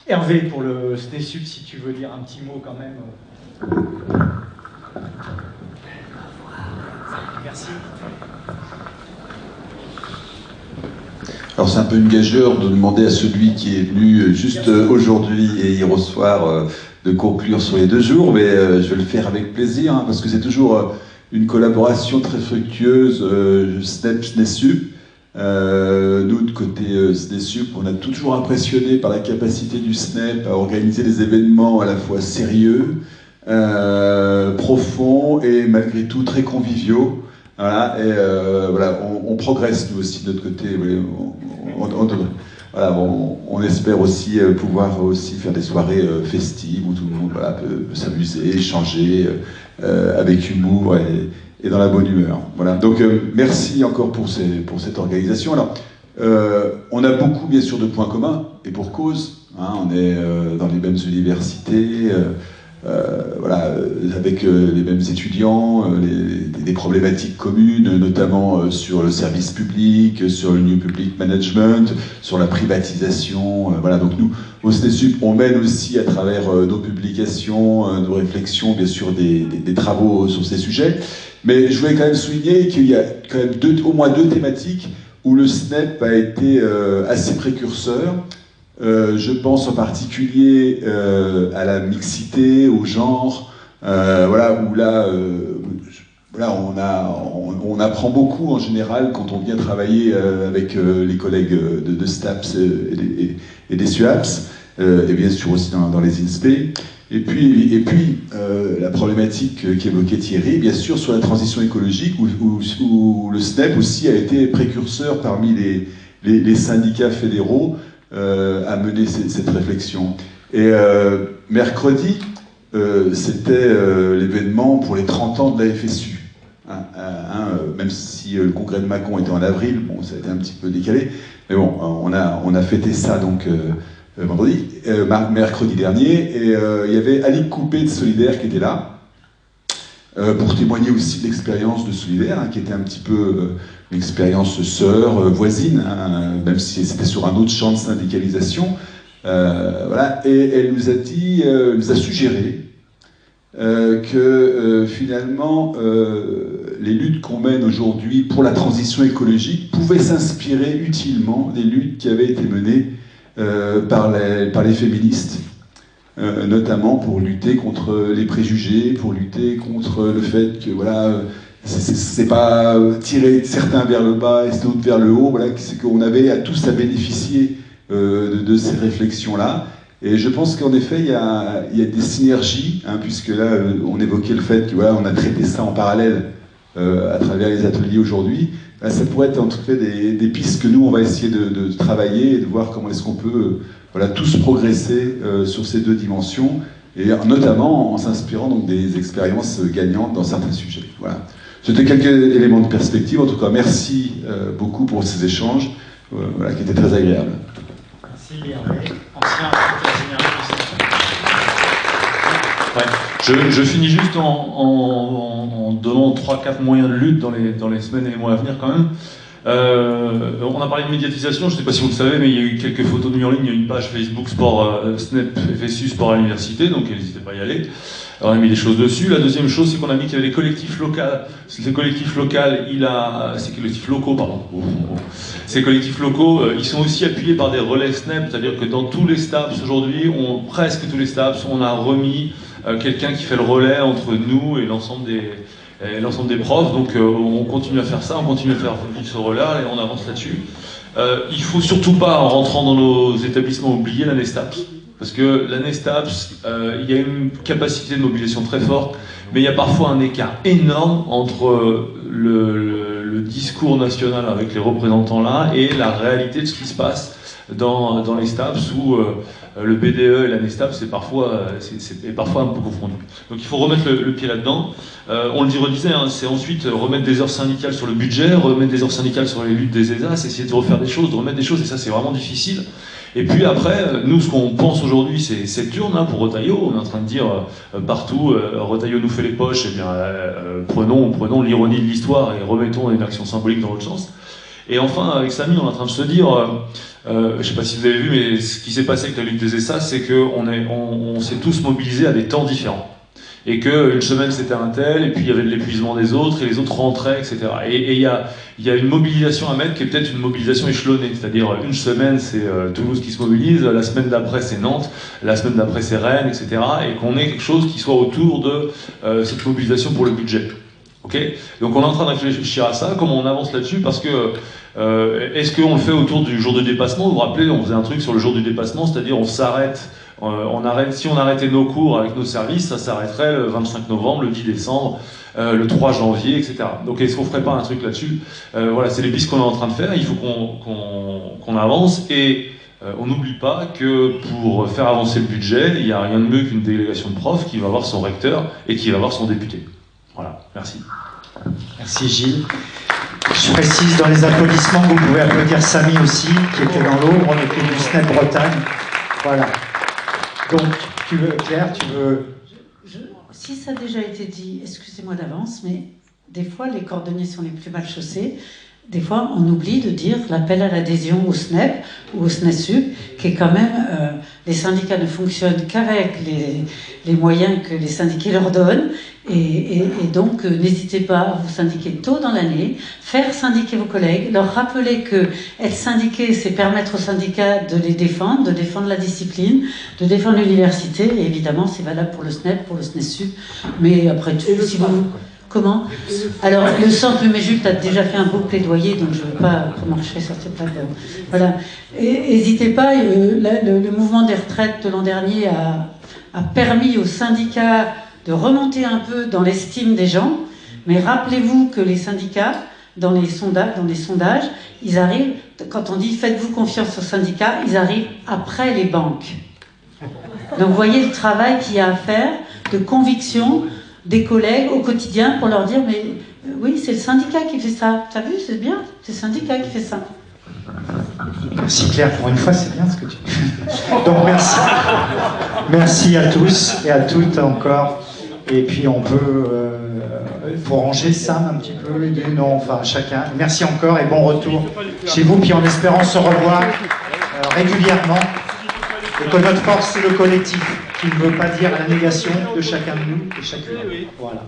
Hervé, pour le SNESUP, si tu veux dire un petit mot quand même. Merci. Alors c'est un peu une gageure de demander à celui qui est venu juste aujourd'hui et hier soir de conclure sur les 2 jours, mais je vais le faire avec plaisir, hein, parce que c'est toujours une collaboration très fructueuse, SNEP-SNESUP. Nous, de côté SNESUP, on a toujours impressionné par la capacité du SNEP à organiser des événements à la fois sérieux, profonds et malgré tout très conviviaux. Voilà, et voilà, on progresse nous aussi de notre côté. On espère aussi pouvoir aussi faire des soirées festives où tout le monde voilà, peut s'amuser, échanger avec humour et dans la bonne humeur. Voilà. Donc merci encore pour cette organisation. Alors, on a beaucoup bien sûr de points communs et pour cause. Hein, on est dans les mêmes universités. Voilà, avec les mêmes étudiants, des problématiques communes, notamment sur le service public, sur le New Public Management, sur la privatisation. Voilà, donc nous, au SNESUP, on mène aussi à travers nos publications, nos réflexions, bien sûr, des travaux sur ces sujets. Mais je voulais quand même souligner qu'il y a quand même au moins 2 thématiques où le SNEP a été assez précurseur. Je pense en particulier à la mixité, au genre, voilà, où là, voilà, on apprend beaucoup en général quand on vient travailler avec les collègues de STAPS et des SUAPS, et bien sûr aussi dans les INSPE. Et puis la problématique qu'évoquait Thierry, bien sûr, sur la transition écologique, où le SNEP aussi a été précurseur parmi les syndicats fédéraux à mener cette réflexion. Et mercredi, c'était l'événement pour les 30 ans de la FSU. Même si le congrès de Mâcon était en avril, bon, ça a été un petit peu décalé, mais bon, on a fêté ça donc mercredi dernier, et il y avait Alice Coupé de Solidaire qui était là, pour témoigner aussi de l'expérience de Solidaire, hein, qui était un petit peu une expérience sœur, voisine, hein, même si c'était sur un autre champ de syndicalisation. Voilà, et elle nous a dit, nous a suggéré que finalement les luttes qu'on mène aujourd'hui pour la transition écologique pouvaient s'inspirer utilement des luttes qui avaient été menées par les féministes, notamment pour lutter contre les préjugés, pour lutter contre le fait que voilà, c'est pas tirer certains vers le bas et d'autres vers le haut, voilà, c'est qu'on avait à tous à bénéficier de ces réflexions-là. Et je pense qu'en effet, il y a des synergies, hein, puisque là, on évoquait le fait que voilà, on a traité ça en parallèle à travers les ateliers aujourd'hui. Là, ça pourrait être en tout cas des pistes que nous, on va essayer de travailler et de voir comment est-ce qu'on peut voilà, tous progresser sur ces 2 dimensions, et notamment en s'inspirant donc des expériences gagnantes dans certains sujets. Voilà. C'était quelques éléments de perspective. En tout cas, merci beaucoup pour ces échanges voilà, qui étaient très agréables. Merci Hervé, ancien secrétaire général du Ouais. Je finis juste en donnant 3-4 moyens de lutte dans les semaines et les mois à venir quand même. On a parlé de médiatisation, je ne sais pas si vous le savez, mais il y a eu quelques photos de mis en ligne, il y a une page Facebook Sport SNEP FSU Sport à l'université, donc n'hésitez pas à y aller. Alors, on a mis des choses dessus. La deuxième chose, c'est qu'on a mis qu'il y avait les collectifs locaux. Ces collectifs locaux, pardon. Ces collectifs locaux, ils sont aussi appuyés par des relais SNEP, c'est-à-dire que dans tous les STAPS aujourd'hui, presque tous les STAPS, on a remis quelqu'un qui fait le relais entre nous et l'ensemble des profs. Donc on continue à faire ça, on continue à faire vivre ce relais et on avance là-dessus. Il ne faut surtout pas, en rentrant dans nos établissements, oublier l'année STAPS. Parce que l'année STAPS, il y a une capacité de mobilisation très forte, mais il y a parfois un écart énorme entre le discours national avec les représentants là et la réalité de ce qui se passe dans les STAPS où le BDE et l'année STAPS est parfois un peu confondu. Donc il faut remettre le pied là-dedans. On le redisait, hein, c'est ensuite remettre des heures syndicales sur le budget, remettre des heures syndicales sur les luttes des ESAS, essayer de refaire des choses, de remettre des choses, et ça c'est vraiment difficile. Et puis après, nous, ce qu'on pense aujourd'hui, c'est Septurne, hein, pour Retailleau. On est en train de dire partout, Retailleau nous fait les poches, eh bien, prenons l'ironie de l'histoire et remettons une action symbolique dans l'autre sens. Et enfin, avec Samy, on est en train de se dire, je ne sais pas si vous avez vu, mais ce qui s'est passé avec la lutte des ESA, c'est qu'on s'est tous mobilisés à des temps différents. Et qu'une semaine c'était un tel, et puis il y avait de l'épuisement des autres, et les autres rentraient, etc. Et il y a une mobilisation à mettre qui est peut-être une mobilisation échelonnée, c'est-à-dire une semaine c'est Toulouse qui se mobilise, la semaine d'après c'est Nantes, la semaine d'après c'est Rennes, etc. Et qu'on ait quelque chose qui soit autour de cette mobilisation pour le budget. Okay, donc on est en train de réfléchir à ça, comment on avance là-dessus, parce que est-ce qu'on le fait autour du jour de dépassement? Vous vous rappelez, on faisait un truc sur le jour du dépassement, c'est-à-dire on s'arrête, si on arrêtait nos cours avec nos services, ça s'arrêterait le 25 novembre, le 10 décembre, le 3 janvier, etc. Donc est-ce qu'on ferait pas un truc là-dessus? Voilà, c'est les pistes qu'on est en train de faire, il faut qu'on avance, et on n'oublie pas que pour faire avancer le budget, il n'y a rien de mieux qu'une délégation de profs qui va voir son recteur et qui va voir son député. Voilà, merci. Merci Gilles. Je précise dans les applaudissements que vous pouvez applaudir Samy aussi, qui était dans l'ombre depuis du SNEP Bretagne. Voilà. Donc, tu veux, Claire, tu veux... Si ça a déjà été dit, excusez-moi d'avance, mais des fois, les cordonniers sont les plus mal chaussés. Des fois, on oublie de dire l'appel à l'adhésion au SNEP ou au SNESUP, qui est quand même... les syndicats ne fonctionnent qu'avec les moyens que les syndiqués leur donnent. Et donc, n'hésitez pas à vous syndiquer tôt dans l'année, faire syndiquer vos collègues, leur rappeler que être syndiqué, c'est permettre aux syndicats de les défendre, de défendre la discipline, de défendre l'université. Et évidemment, c'est valable pour le SNEP, pour le SNESUP. Mais après tout, si vous... Comment? Alors, le centre Méjup a déjà fait un beau plaidoyer, donc je ne veux pas remarcher sur cette table. Voilà. N'hésitez pas, le mouvement des retraites de l'an dernier a permis aux syndicats de remonter un peu dans l'estime des gens, mais rappelez-vous que les syndicats, dans les sondages, ils arrivent, quand on dit faites-vous confiance aux syndicats, ils arrivent après les banques. Donc vous voyez le travail qu'il y a à faire de conviction des collègues au quotidien pour leur dire mais oui, c'est le syndicat qui fait ça. T'as vu, c'est bien, c'est le syndicat qui fait ça. Merci Claire, pour une fois c'est bien ce que tu dis. Donc merci. Merci à tous et à toutes encore. Et puis on peut, pour ranger Sam un petit peu, non, enfin chacun. Merci encore et bon retour chez vous, puis en espérant se revoir régulièrement. Et que notre force c'est le collectif, qui ne veut pas dire la négation de chacun de nous et chacune. Voilà.